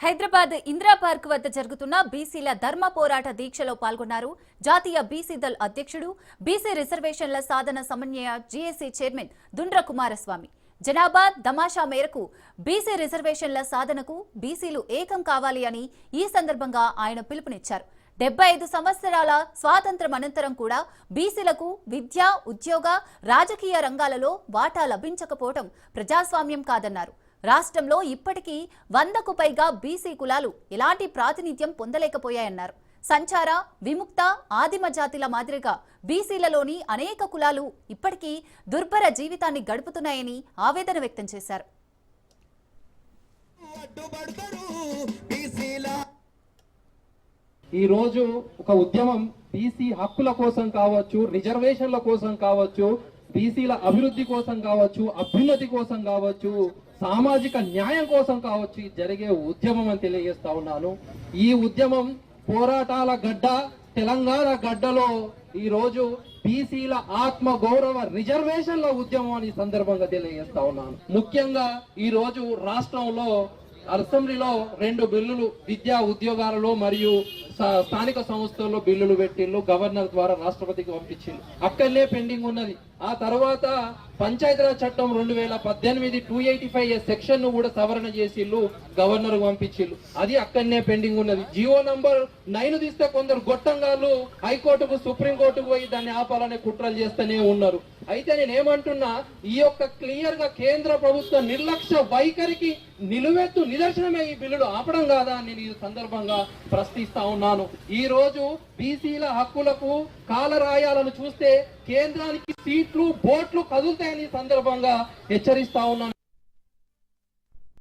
Hyderabad Indira park వద్ద జరుగుతున్న బీసీల ధర్మ పోరాట దీక్షలో పాల్గొన్నారు జాతీయ బీసీ దళ్ అధ్యక్షుడు బీసీ రిజర్వేషన్ల సాధన సమన్వయ జేఏసీ చైర్మన్ దుండ్ర కుమారస్వామి. జనాభా దమాషా మేరకు బీసీ రిజర్వేషన్ల సాధనకు బీసీలు ఏకం కావాలి అని ఈ సందర్భంగా ఆయన పిలుపునిచ్చారు. 75 సంవత్సరాల స్వాతంత్ర్యం అనంతరం కూడా బీసీలకు విద్య, ఉద్యోగ, రాజకీయ రంగాలలో వాటా లభించకపోవడం ప్రజాస్వామ్యం కాదన్నారు. రాష్ట్రంలో ఇప్పటికీ 100కు పైగా బీసీ కులాలు ఎలాంటి ప్రాతినిధ్యం పొందలేకపోయాయన్నారు. సంచార, విముక్త, ఆదిమ జాతిల మాదిరిగా బీసీలలోని అనేక కులాలు ఇప్పటికీ దుర్భర జీవితాన్ని గడుపుతున్నాయని ఆవేదన వ్యక్తం చేశారు. ఈ రోజు ఒక ఉద్యమం బీసీ హక్కుల కోసం కావచ్చు, రిజర్వేషన్ల కోసం కావచ్చు, బీసీల అభివృద్ధి కోసం కావచ్చు, అభ్యున్నతి కోసం కావచ్చు, సామాజిక న్యాయం కోసం కావచ్చు జరిగే ఉద్యమం అని తెలియజేస్తా ఉన్నాను. ఈ ఉద్యమం పోరాటాల గడ్డ తెలంగాణ గడ్డలో ఈ రోజు బీసీల ఆత్మ గౌరవ రిజర్వేషన్ల ఉద్యమం అని సందర్భంగా తెలియజేస్తా ఉన్నాను. ముఖ్యంగా ఈ రోజు రాష్ట్రంలో అసెంబ్లీలో 2 బిల్లులు విద్యా ఉద్యోగాలలో మరియు స్థానిక సంస్థల్లో బిల్లులు పెట్టిళ్ళు, గవర్నర్ ద్వారా రాష్ట్రపతికి పంపించిండు. అక్కడనే పెండింగ్ ఉన్నది. ఆ తర్వాత పంచాయతీరాజ్ చట్టం 2018 285 సెక్షన్ ను కూడా సవరణ చేసిళ్ళు, గవర్నర్ పంపించిళ్ళు. అది అక్కడనే పెండింగ్ ఉన్నది. జియో నంబర్ 9 తీస్తే కొందరు గొట్టంగాళ్ళు హైకోర్టుకు, సుప్రీంకోర్టుకు పోయి దాన్ని ఆపాలనే కుట్రలు చేస్తూనే ఉన్నారు. అయితే నేనేమంటున్నా, ఈ యొక్క క్లియర్ గా కేంద్ర ప్రభుత్వ నిర్లక్ష్య వైఖరికి నిలువెత్తు నిదర్శనమే ఈ బిల్లులు ఆపడం కాదా అని నేను ఈ సందర్భంగా ప్రశ్నిస్తా ఉన్నాను. ఈ రోజు బీసీల హక్కులకు కాలరాయాలను చూస్తే కేంద్రానికి సీట్లు, బోట్లు కదులుతాయని సందర్భంగా హెచ్చరిస్తా ఉన్నాను.